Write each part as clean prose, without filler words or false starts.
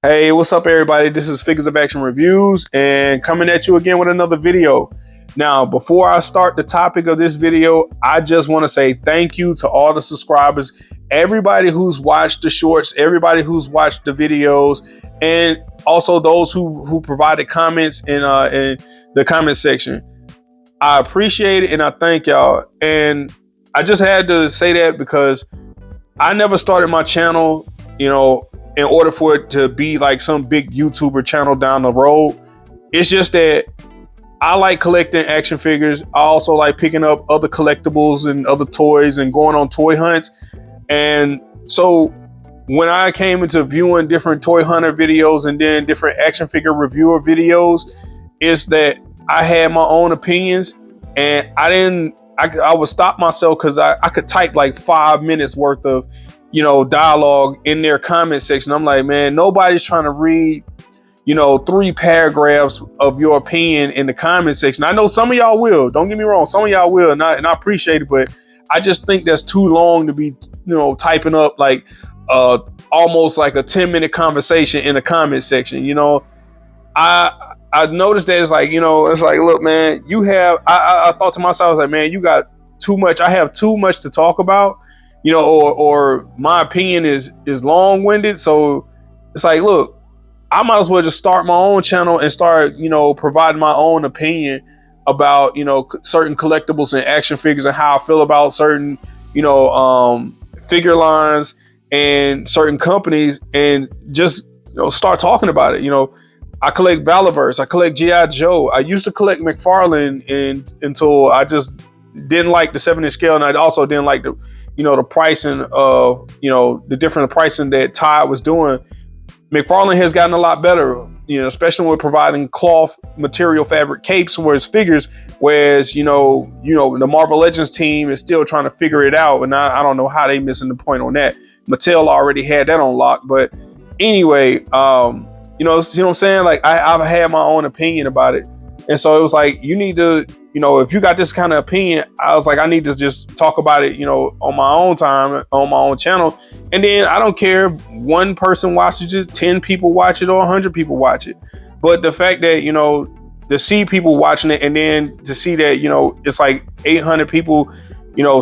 Hey, what's up, everybody? This is Figures of Action Reviews and coming at you again with another video. Now, before I start the topic of this video, I just want to say thank you to all the subscribers, everybody who's watched the shorts, everybody who's watched the videos, and also those who provided comments in the comment section. I appreciate it and I thank y'all. And I just had to say that because I never started my channel, in order for it to be like some big YouTuber channel down the road. It's just that I like collecting action figures. I also like picking up other collectibles and other toys and going on toy hunts. And so when I came into viewing different toy hunter videos and then different action figure reviewer videos, is that I had my own opinions and I would stop myself because I could type like 5 minutes worth of dialogue in their comment section. I'm like, man, nobody's trying to read 3 paragraphs of your opinion in the comment section. I know some of y'all will, don't get me wrong, some of y'all will, and I appreciate it, but I just think that's too long to be typing up like almost like a 10-minute conversation in the comment section. I noticed that it's like, look, man, I thought to myself, I was like, man, you got too much. I have too much to talk about, or my opinion is long-winded. So it's like, look, I might as well just start my own channel and start, providing my own opinion about, certain collectibles and action figures and how I feel about certain, figure lines and certain companies, and just, start talking about it. I collect Valiverse. I collect G.I. Joe. I used to collect McFarlane until I just didn't like the 7-inch scale, and I also didn't like the pricing of the different pricing that Todd was doing. McFarlane has gotten a lot better, especially with providing cloth material fabric capes for his figures, whereas the Marvel Legends team is still trying to figure it out, and I don't know how they missing the point on that. Mattel already had that on lock, but anyway, you know what I'm saying? Like I've had my own opinion about it. And so it was like, you need to, if you got this kind of opinion, I was like, I need to just talk about it, on my own time, on my own channel. And then I don't care if one person watches it, 10 people watch it, or 100 people watch it. But the fact that, to see people watching it, and then to see that, it's like 800 people,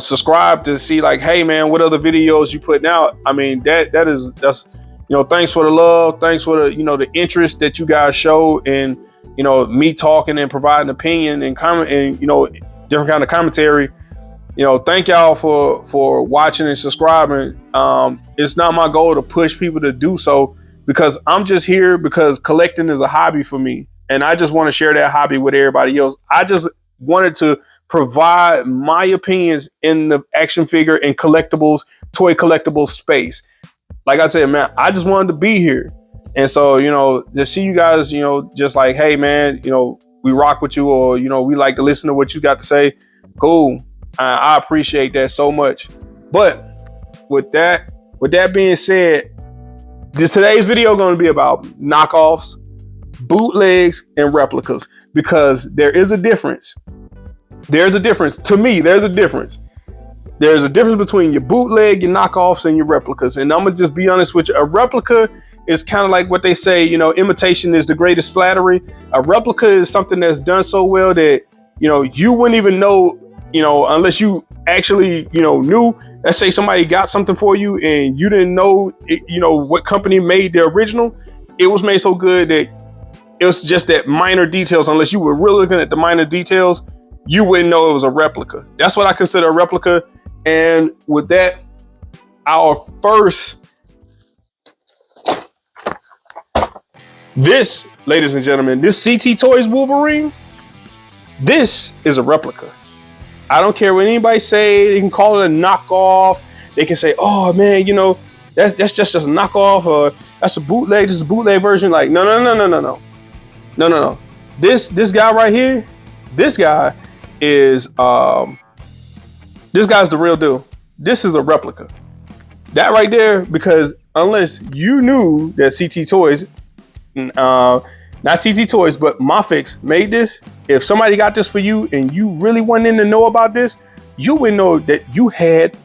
subscribe to see like, hey man, what other videos you putting out? I mean, that's thanks for the love, thanks for the the interest that you guys show in me talking and providing opinion and comment and different kind of commentary. Thank y'all for watching and subscribing. It's not my goal to push people to do so, because I'm just here because collecting is a hobby for me, and I just want to share that hobby with everybody else. I just wanted to provide my opinions in the action figure and collectibles, toy collectibles space. Like I said, man, I just wanted to be here. And so, to see you guys, just like, hey, man, we rock with you, or, we like to listen to what you got to say. Cool. I appreciate that so much. But with that being said, today's video going to be about knockoffs, bootlegs, and replicas, because there is a difference. There's a difference. To me, there's a difference. There's a difference between your bootleg, your knockoffs, and your replicas. And I'm going to just be honest with you. A replica is kind of like what they say, imitation is the greatest flattery. A replica is something that's done so well that, you wouldn't even know, unless you actually, knew. Let's say somebody got something for you and you didn't know, what company made the original. It was made so good that it was just that minor details. Unless you were really looking at the minor details, you wouldn't know it was a replica. That's what I consider a replica. And with that, our first, this, ladies and gentlemen, this CT Toys Wolverine, this is a replica. I don't care what anybody say. They can call it a knockoff. They can say, oh man, that's just a knockoff, or that's a bootleg. This is a bootleg version. Like, no. This guy right here, this guy is this guy's the real deal. This is a replica. That right there, because unless you knew that CT Toys, not CT Toys, but Mafix made this, if somebody got this for you and you really wanted to know about this, you would know that you had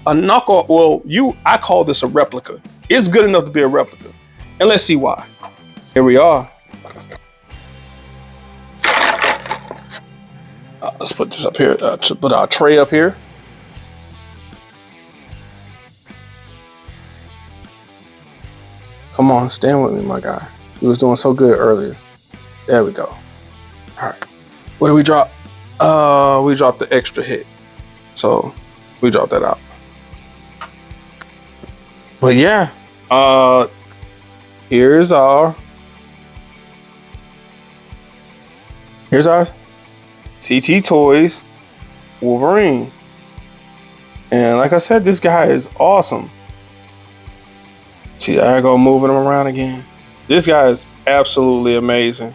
a knockoff. Well, I call this a replica. It's good enough to be a replica. And let's see why. Here we are. Let's put this up here, put our tray up here. Come on, stand with me, my guy. He was doing so good earlier. There we go. All right. What did we drop? We dropped the extra hit. So we dropped that out. But yeah, here's our CT Toys Wolverine. And like I said, this guy is awesome. See, I go moving him around again. This guy is absolutely amazing.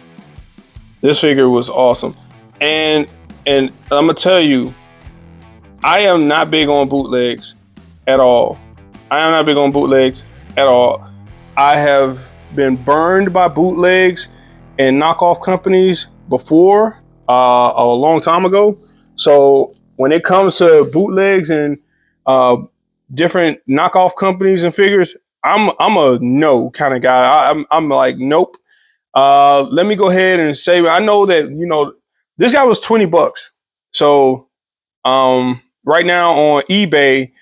This figure was awesome. And I'm gonna tell you, I am not big on bootlegs at all. I am not big on bootlegs at all. I have been burned by bootlegs and knockoff companies before, a long time ago. So when it comes to bootlegs and different knockoff companies and figures, I'm a no kind of guy. I'm like, nope. Let me go ahead and say, I know that, this guy was $20. So right now on eBay,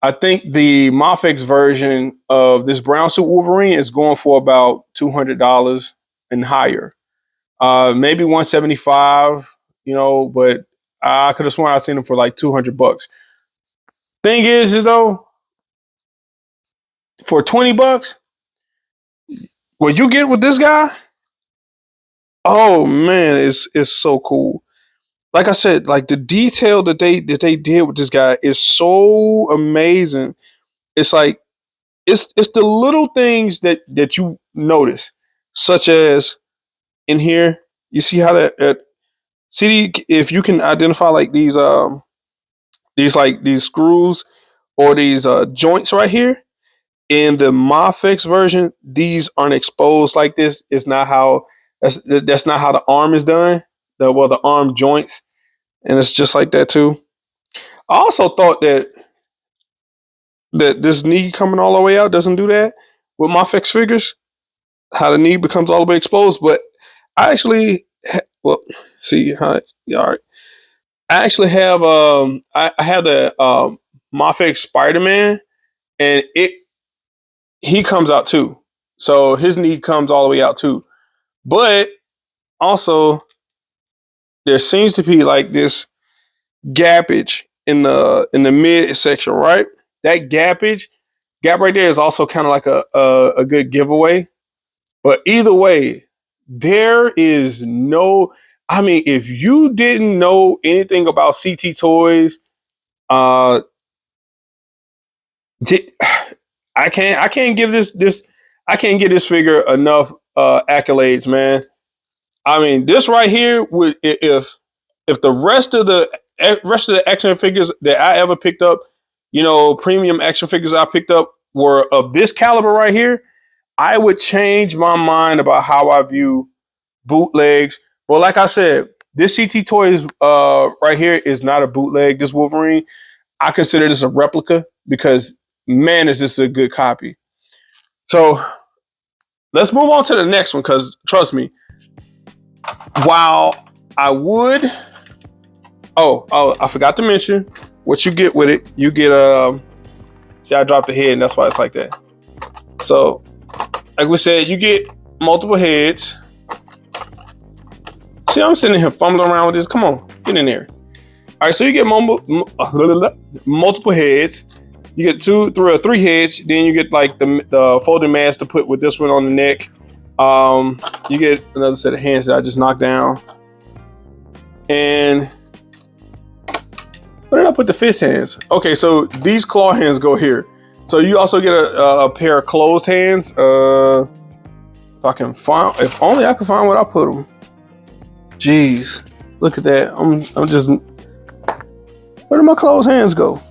I think the Mafex version of this brown suit Wolverine is going for about $200 and higher. Maybe 175, but I could have sworn I seen him for like $200. Thing is though, for $20, what you get with this guy, oh man, it's so cool. Like I said, like the detail that they did with this guy is so amazing. It's like it's the little things that you notice, such as in here, you see how that see if you can identify like these screws or these joints right here. In the Mafex version, these aren't exposed like this. It's not how that's not how the arm is done. The arm joints, and it's just like that too. I also thought that this knee coming all the way out doesn't do that with Mafex figures. How the knee becomes all the way exposed, but I actually see how all right. I actually have I have the Mafex Spider-Man, and he comes out too. So his knee comes all the way out too. But also there seems to be like this gappage in the mid section, right? That gap right there is also kind of like a good giveaway. But either way, there is no. I mean, if you didn't know anything about CT Toys, uh, I can't give this I can't give this figure enough accolades, man. I mean, this right here would if the rest of the action figures that I ever picked up, premium action figures I picked up were of this caliber right here, I would change my mind about how I view bootlegs. But like I said, this CT Toys right here is not a bootleg. This Wolverine, I consider this a replica because man, is this a good copy. So let's move on to the next one because trust me, while I would, I forgot to mention what you get with it. You get see, I dropped the head, and that's why it's like that. So, like we said, you get multiple heads. See, I'm sitting here fumbling around with this. Come on, get in there. All right, so you get multiple heads. You get three heads. Then you get like the folding mask to put with this one on the neck. You get another set of hands that I just knocked down. And where did I put the fist hands? Okay, so these claw hands go here. So you also get a pair of closed hands. If only I could find where I put them. Jeez, look at that. I'm just. Where did my closed hands go?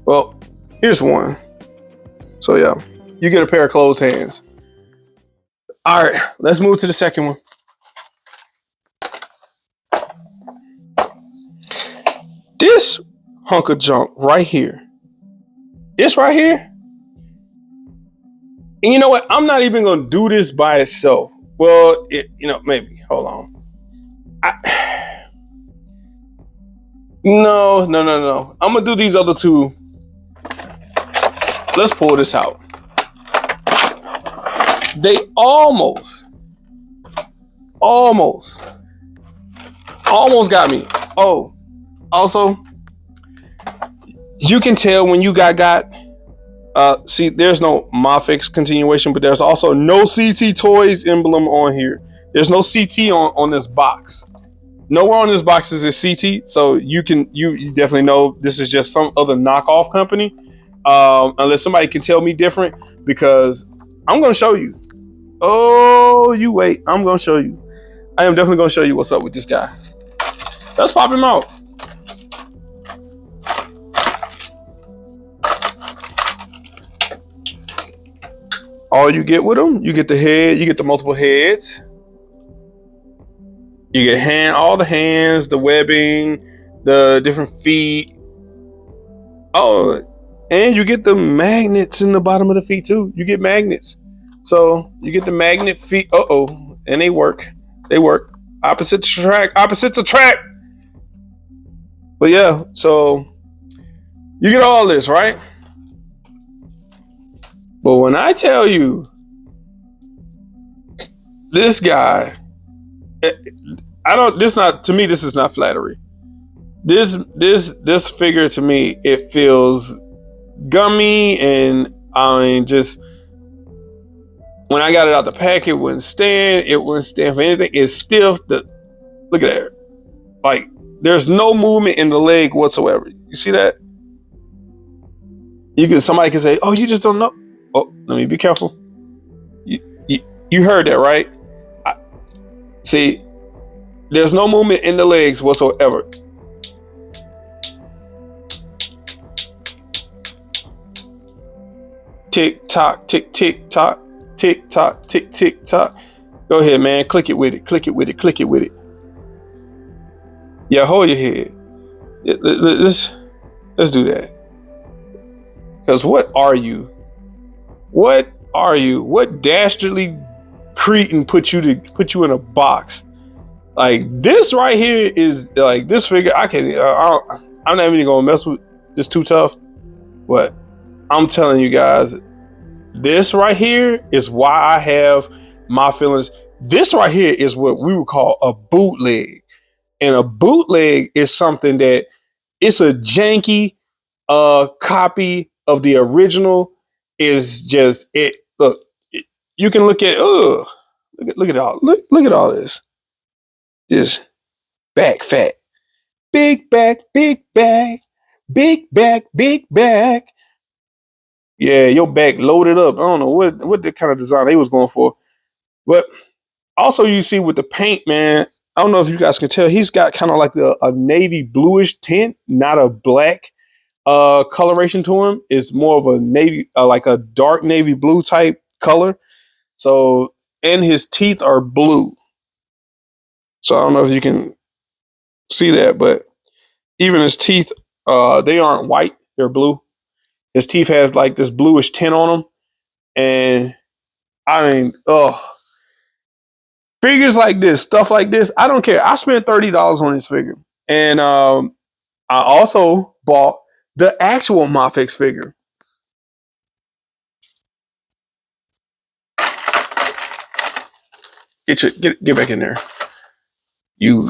Well, here's one. So yeah, you get a pair of closed hands. All right, let's move to the second one. This hunk of junk right here. This right here. And you know what? I'm not even gonna do this by itself. Well, maybe. Hold on. No. I'm gonna do these other two. Let's pull this out. They almost got me. Oh, also, you can tell when you got. See, there's no Mafix continuation, but there's also no CT Toys emblem on here. There's no CT on this box. Nowhere on this box is it CT, so you definitely know this is just some other knockoff company. Unless somebody can tell me different, because I'm gonna show you. Oh, you wait, I'm gonna show you. I am definitely gonna show you what's up with this guy. Let's pop him out. All you get with them, you get the head, you get the multiple heads. You get all the hands, the webbing, the different feet. Oh, and you get the magnets in the bottom of the feet too. You get magnets. So you get the magnet feet. And they work. They work. Opposites attract. But yeah, so you get all this, right? But when I tell you this guy, this is not flattery. This figure, to me, it feels gummy, and I mean, just when I got it out the pack, it wouldn't stand for anything. It's stiff. Look at that. Like, there's no movement in the leg whatsoever. You see that? Somebody can say, "Oh, you just don't know." Oh, let me be careful. You heard that, right? See, there's no movement in the legs whatsoever. Tick tock, tick tick tock, tick tock, tick tick tock. Go ahead, man. Click it with it. Click it with it. Click it with it. Yeah, hold your head. Let's do that. Because what are you? What are you? What dastardly cretin put you in a box? Like, this right here is like, this figure. I'm not even gonna mess with this too tough. But I'm telling you guys, this right here is why I have my feelings. This right here is what we would call a bootleg. And a bootleg is something that it's a janky copy of the original. Is just it. Look, you can look at look at all this. Just back fat, big back, big back, big back, big back. Yeah, your back loaded up. I don't know what the kind of design they was going for, but also you see with the paint, man. I don't know if you guys can tell. He's got kind of like a navy bluish tint, not a black coloration to him. Is more of a navy, like a dark navy blue type color. So, and his teeth are blue. So I don't know if you can see that, but even his teeth, they aren't white; they're blue. His teeth have like this bluish tint on them, and I mean, figures like this, stuff like this, I don't care. I spent $30 on this figure, and I also bought the actual Mafix figure. Get back in there. You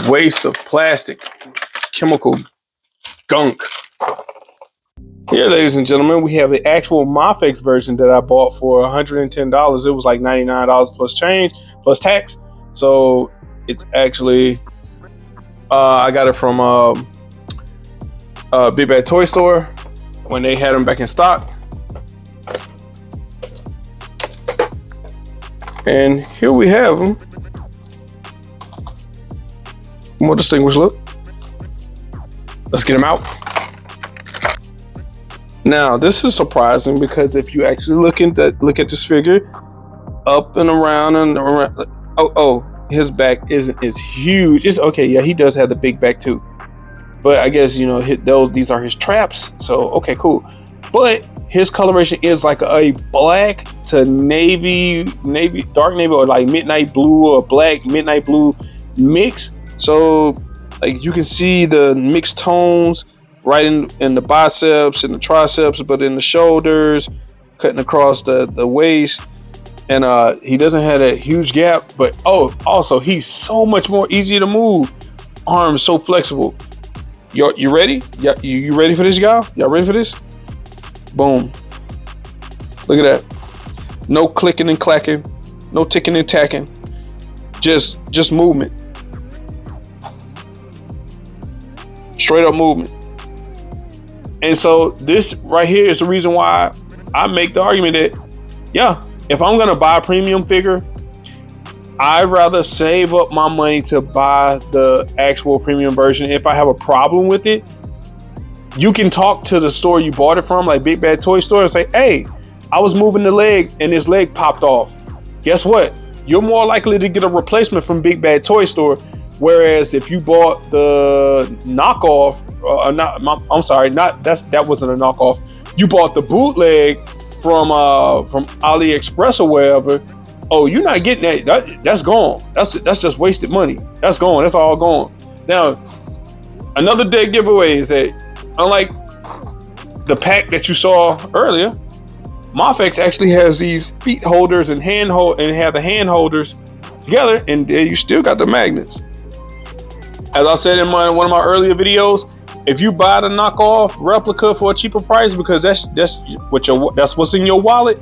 waste of plastic, chemical gunk. Here, ladies and gentlemen, we have the actual Mafix version that I bought for $110. It was like $99 plus change, plus tax. So it's actually, I got it from Big Bad Toy Store when they had them back in stock. And here we have them. More distinguished look. Let's get them out. Now, this is surprising because if you actually look at this figure, up and around and around. His back is huge. It's okay. Yeah, he does have the big back too. But I guess, you know, these are his traps. So okay, cool. But his coloration is like a black to dark navy, or like midnight blue or black midnight blue mix. So like you can see the mixed tones right in the biceps and the triceps, but in the shoulders, cutting across the waist. And he doesn't have a huge gap, but also he's so much more easy to move. Arms so flexible. You ready? Yeah, you ready for this, y'all? Y'all ready for this? Boom. Look at that. No clicking and clacking. No ticking and tacking. Just movement. Straight up movement. And so this right here is the reason why I make the argument that, yeah, if I'm going to buy a premium figure, I'd rather save up my money to buy the actual premium version. If I have a problem with it, you can talk to the store you bought it from, like Big Bad Toy Store, and say, hey, I was moving the leg and this leg popped off. Guess what? You're more likely to get a replacement from Big Bad Toy Store. Whereas if you bought the knockoff, that wasn't a knockoff. You bought the bootleg from AliExpress or wherever. Oh, you're not getting that. That's gone. That's just wasted money. That's gone. That's all gone. Now, another dead giveaway is that, unlike the pack that you saw earlier, Mafex actually has these feet holders and have the hand holders together, and you still got the magnets. As I said in one of my earlier videos, if you buy the knockoff replica for a cheaper price because that's what's in your wallet,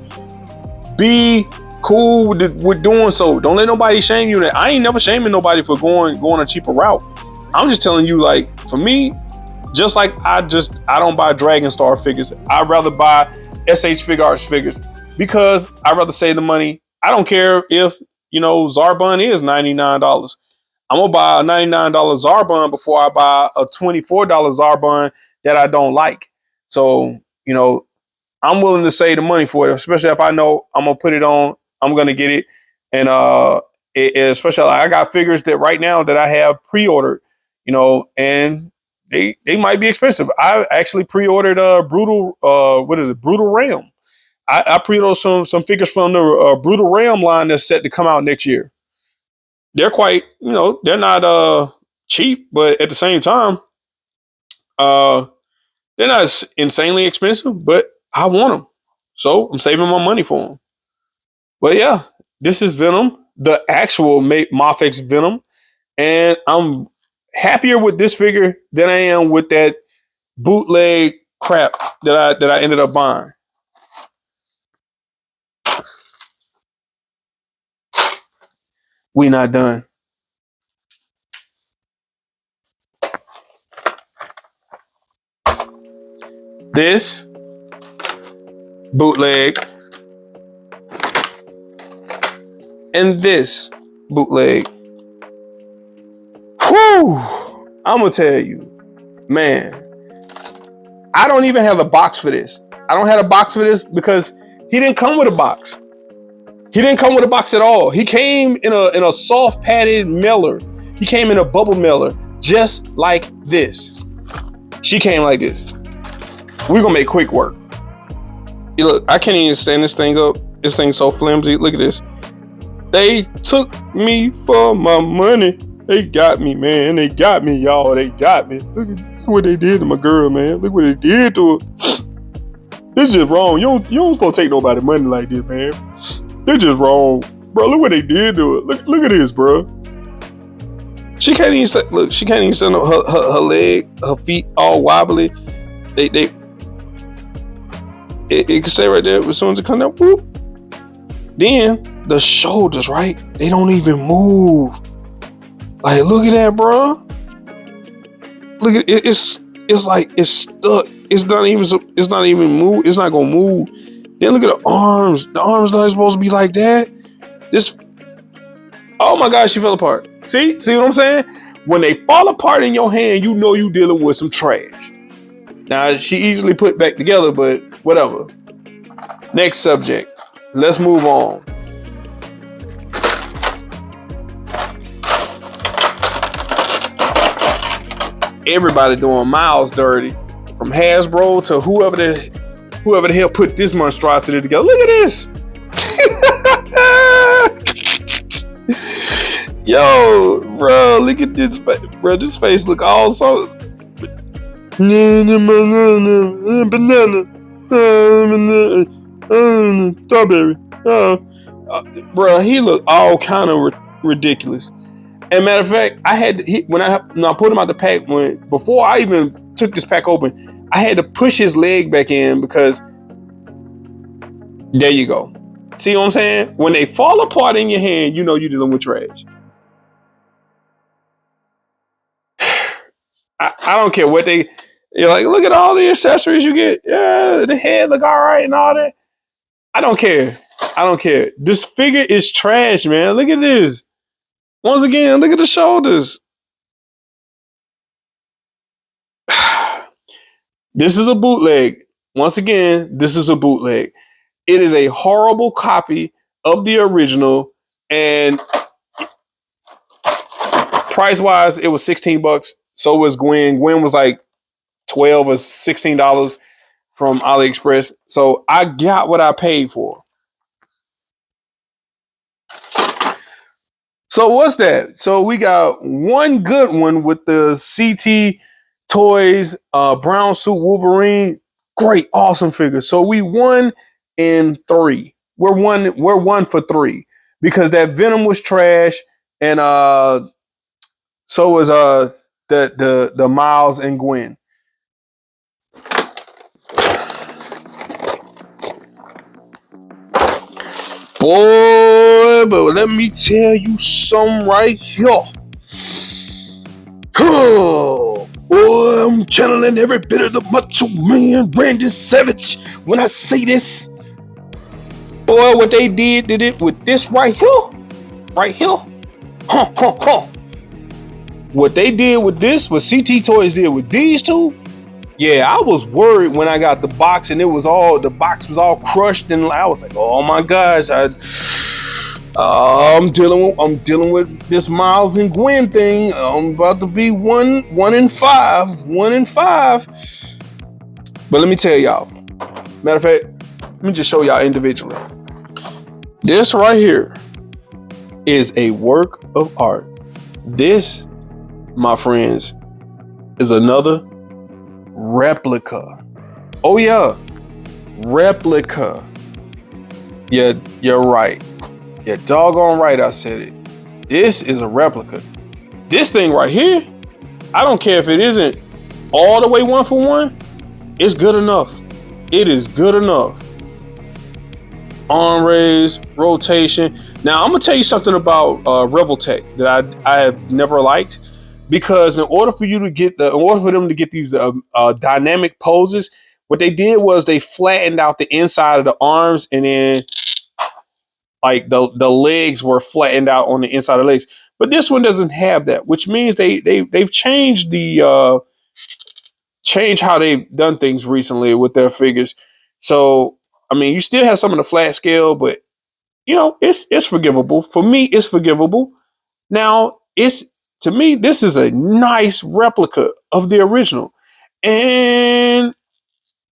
be cool with doing so. Don't let nobody shame you. That I ain't never shaming nobody for going a cheaper route. I'm just telling you, like, for me, just like I don't buy Dragon Star figures. I'd rather buy SH Fig Arts figures because I'd rather save the money. I don't care if, you know, Zarbon is $99. I'm gonna buy a $99 Zarbon before I buy a $24 Zarbon that I don't like. So, you know, I'm willing to save the money for it, especially if I know I'm gonna put it on. I'm gonna get it, and especially I got figures that right now that I have pre-ordered, you know, and they might be expensive. I actually pre-ordered Brutal Ram. I pre-ordered some figures from the Brutal Ram line that's set to come out next year. They're quite, you know, they're not cheap, but at the same time, uh, they're not insanely expensive. But I want them, so I'm saving my money for them. But yeah, this is Venom, the actual Mafex Venom, and I'm happier with this figure than I am with that bootleg crap that I ended up buying. We not done. This bootleg and this bootleg. Whew! I'm gonna tell you, man. I don't even have a box for this. I don't have a box for this because he didn't come with a box. He didn't come with a box at all. He came in a soft padded mailer. He came in a bubble mailer, just like this. She came like this. We're gonna make quick work. Look, I can't even stand this thing up. This thing's so flimsy. Look at this. They took me for my money. They got me, man. They got me, y'all. They got me. Look at what they did to my girl, man. Look what they did to her. This is just wrong. You don't supposed to take nobody money like this, man. They're just wrong, bro. Look what they did to her. Look at this, bro. She can't even look. She can't even stand up. Her leg, her feet all wobbly. It can say right there as soon as it comes out. Whoop. Then the shoulders, right? They don't even move. Like, look at that, bro. Look at it. It's like it's stuck. It's not even move. It's not gonna move. Then look at the arms. The arms not supposed to be like that. This. Oh my gosh, she fell apart. See what I'm saying? When they fall apart in your hand, you know you dealing with some trash. Now she easily put back together, but whatever. Next subject. Let's move on. Everybody doing Miles dirty, from Hasbro to whoever the hell put this monstrosity together. Look at this. Yo, bro, look at this, bro. This face look all so. Banana, strawberry. Bro, he looked all kind of ridiculous. And matter of fact, I had when I put him out the pack, before I even took this pack open, I had to push his leg back in because there you go. See what I'm saying? When they fall apart in your hand, you know you're dealing with trash. I don't care what you're like, look at all the accessories you get. Yeah, the head look all right and all that. I don't care. This figure is trash, man. Look at this. Once again, look at the shoulders. This is a bootleg. Once again, this is a bootleg. It is a horrible copy of the original, and price-wise, it was $16. So was Gwen. Gwen was like $12 or $16 from AliExpress. So I got what I paid for. So what's that? So we got one good one with the CT Toys brown suit Wolverine. Great, awesome figure. So we won in 3. We're one for 3 because that Venom was trash, and so was the Miles and Gwen. Boy, but let me tell you something right here. Oh, boy, I'm channeling every bit of the Macho Man Randy Savage when I say this. Boy, what they did it with this right here. Right here. What they did with this, what CT Toys did with these two, yeah, I was worried when I got the box and the box was all crushed, and I was like, oh my gosh, I'm dealing with this Miles and Gwen thing. I'm about to be one in five. But let me tell y'all. Matter of fact, let me just show y'all individually. This right here is a work of art. This, my friends, is another replica. Oh yeah, replica. Yeah, you're right. You're doggone right, I said it. This is a replica. This thing right here, I don't care if it isn't all the way 1-for-1. It's good enough. It is good enough. Arm raise, rotation. Now I'm gonna tell you something about Revoltech that I have never liked, because in order for them to get these dynamic poses, what they did was they flattened out the inside of the arms, and then like the legs were flattened out on the inside of the legs. But this one doesn't have that, which means they've changed change how they've done things recently with their figures. So I mean, you still have some of the flat scale, but you know, it's forgivable. For me, it's forgivable. Now, to me, this is a nice replica of the original. And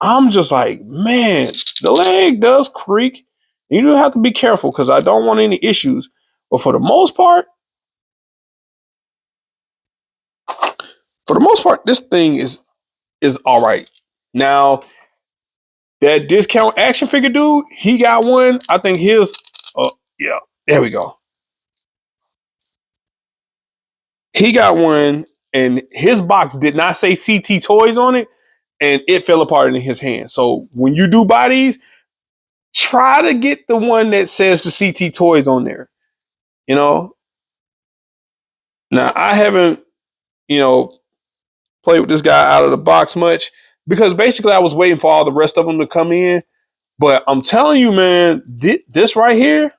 I'm just like, man, the leg does creak. You do have to be careful because I don't want any issues. But for the most part, this thing is all right. Now, that discount action figure dude, he got one. I think his, yeah, there we go. He got one, and his box did not say CT Toys on it, and it fell apart in his hand. So when you do buy these, try to get the one that says the CT Toys on there. You know, now I haven't, played with this guy out of the box much because basically I was waiting for all the rest of them to come in. But I'm telling you, man, this right here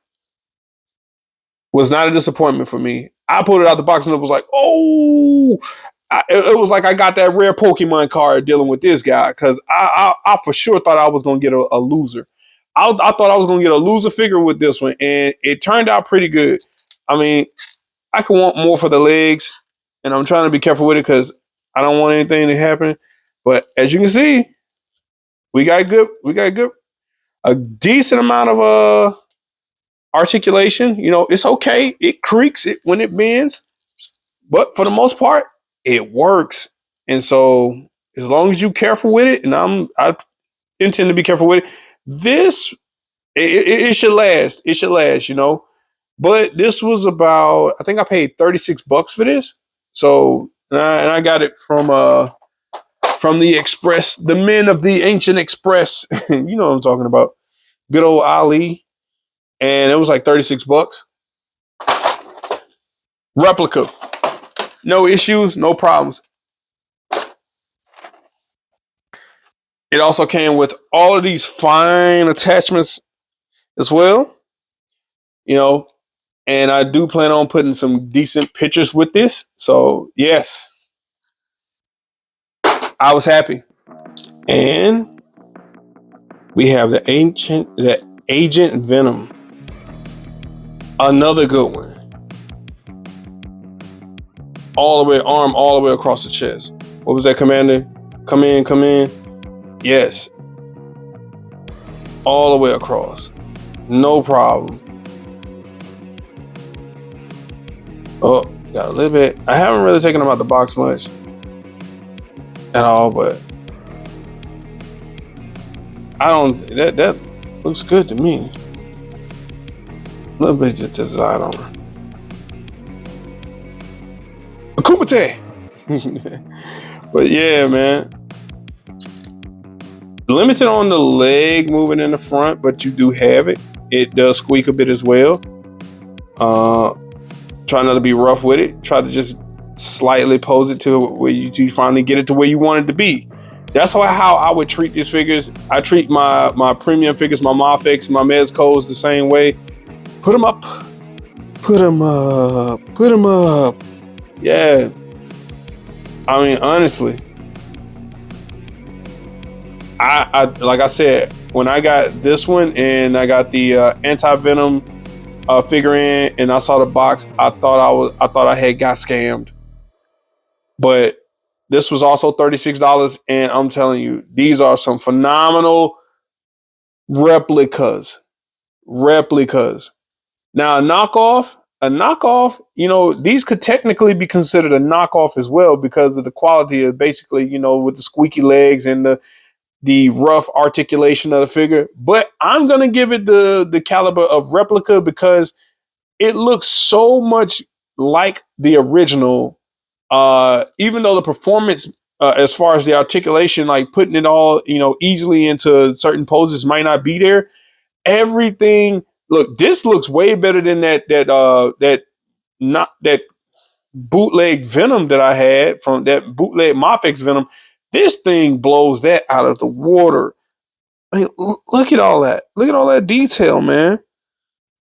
was not a disappointment for me. I pulled it out the box and it was like, oh, it was like I got that rare Pokemon card dealing with this guy, because I for sure thought I was going to get a loser. I thought I was going to get a loser figure with this one, and it turned out pretty good. I mean, I could want more for the legs, and I'm trying to be careful with it because I don't want anything to happen. But as you can see, we got a decent amount of articulation. You know, it's okay. It creaks it when it bends, but for the most part, it works. And so as long as you're careful with it, and I intend to be careful with it, this it should last. It should last, you know. But this was about, I think I paid $36 for this. So and I got it from the Express, the men of the ancient Express. You know what I'm talking about. Good old Ali. And it was like $36. Replica. No issues, no problems. It also came with all of these fine attachments as well. You know, and I do plan on putting some decent pictures with this. So yes, I was happy. And we have the Agent Venom. Another good one. All the way, arm all the way across the chest. What was that, Commander? Come in, come in. Yes. All the way across. No problem. Oh, got a little bit. I haven't really taken them out the box much at all, but I don't, that looks good to me. A little bit of design on her. Kumite. But yeah, man. Limited on the leg moving in the front, but you do have it. It does squeak a bit as well. Try not to be rough with it. Try to just slightly pose it to where you finally get it to where you want it to be. That's how I would treat these figures. I treat my premium figures, my Mafex, my Mezcos the same way. Put them up. Put them up. Put them up. Yeah. I mean, honestly, I like I said, when I got this one and I got the anti-venom figurine and I saw the box, I thought I had got scammed. But this was also $36, and I'm telling you, these are some phenomenal replicas. Replicas. Now, a knockoff, you know, these could technically be considered a knockoff as well because of the quality of basically, you know, with the squeaky legs and the rough articulation of the figure. But I'm gonna give it the caliber of replica because it looks so much like the original. Even though the performance, as far as the articulation, like putting it all, you know, easily into certain poses might not be there. Everything, look, this looks way better than that bootleg Venom that I had from that bootleg Mafex Venom. This thing blows that out of the water. I mean, look at all that. Look at all that detail, man.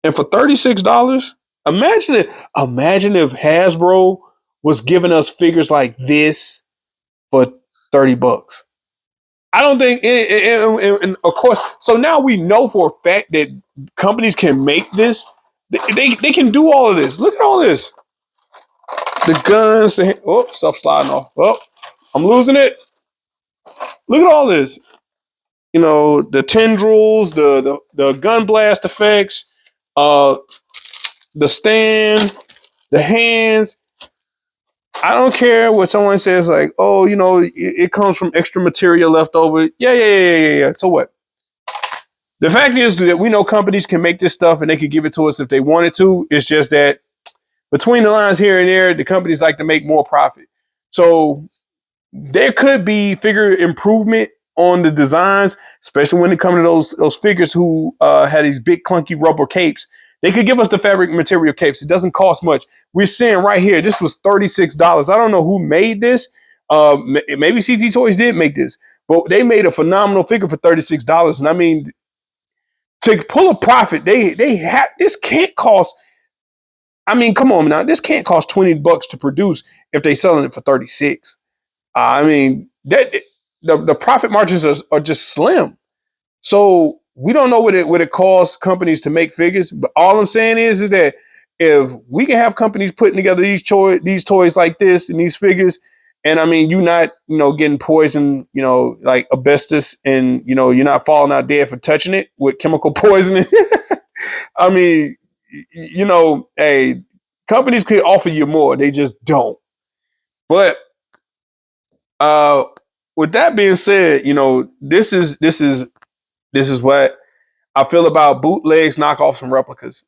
And for $36, imagine if Hasbro was giving us figures like this for $30. I don't think, and of course, so now we know for a fact that companies can make this. They can do all of this. Look at all this. The guns, stuff sliding off. Oh, I'm losing it. Look at all this. You know, the tendrils, the gun blast effects, uh, the stand, the hands. I don't care what someone says, like, oh, you know, it comes from extra material left over. Yeah. So what? The fact is that we know companies can make this stuff and they could give it to us if they wanted to. It's just that between the lines here and there, the companies like to make more profit. So there could be figure improvement on the designs, especially when it comes to those figures who had these big clunky rubber capes. They could give us the fabric material capes. It doesn't cost much. We're seeing right here, this was $36. I don't know who made this. Maybe CT Toys did make this, but they made a phenomenal figure for $36. And I mean, to pull a profit, they have, this can't cost. I mean, come on now, this can't cost $20 to produce if they're selling it for 36. I mean, that the profit margins are just slim. So we don't know what it costs companies to make figures. But all I'm saying is that if we can have companies putting together these toys like this and these figures, And I mean, you not, getting poisoned, like asbestos, and you're not falling out dead for touching it with chemical poisoning. I mean, hey, companies could offer you more, they just don't. But uh, with that being said, this is what I feel about bootlegs, knockoffs, and replicas.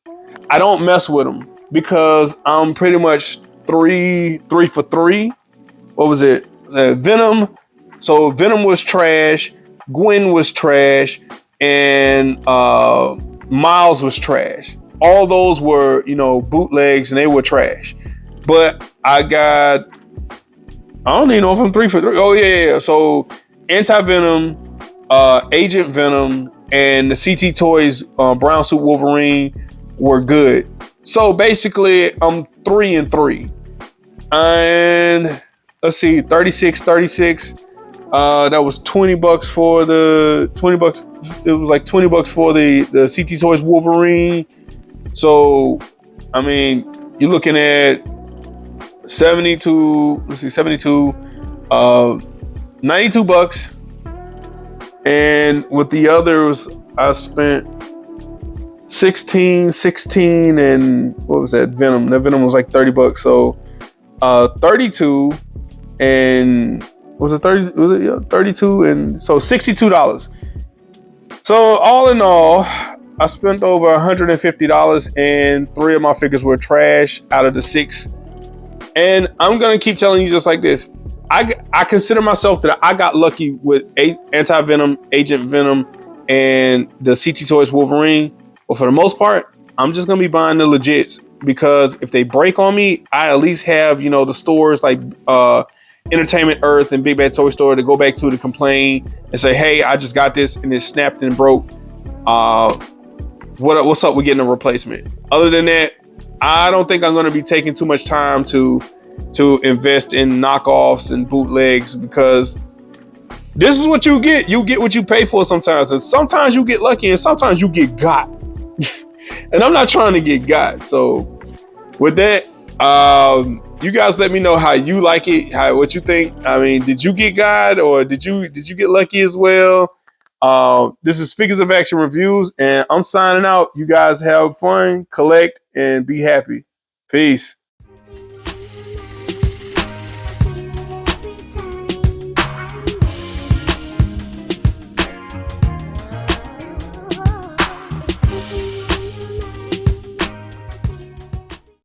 I don't mess with them because I'm pretty much three for three. What was it? Venom. So Venom was trash. Gwen was trash, and Miles was trash. All those were, bootlegs, and they were trash. But I don't even know if I'm three for three. Oh yeah. So Anti Venom, Agent Venom, and the CT Toys Brown Suit Wolverine were good. So basically, I'm 3 and 3. And let's see, 36. That was $20 for the $20. It was like $20 for the CT Toys Wolverine. So, I mean, you're looking at 72. Let's see, 72. $92. And with the others, I spent 16, and what was that? Venom. That Venom was like $30. So 32, and was it 30? Was it, yeah, 32, and so $62. So all in all, I spent over $150, and 3 of my figures were trash out of the 6. And I'm gonna keep telling you just like this. I consider myself that I got lucky with Anti-Venom, Agent Venom, and the CT Toys Wolverine. But for the most part, I'm just gonna be buying the legits, because if they break on me, I at least have, the stores like Entertainment Earth and Big Bad Toy Store to go back to complain and say, hey, I just got this and it snapped and broke. What's up with getting a replacement? Other than that, I don't think I'm going to be taking too much time to invest in knockoffs and bootlegs, because this is what you get. You get what you pay for sometimes, and sometimes you get lucky, and sometimes you get got. And I'm not trying to get got. So with that, you guys let me know how you like it, what you think. I mean, did you get got, or did you get lucky as well? This is Figures of Action Reviews, and I'm signing out. You guys have fun, collect, and be happy. Peace.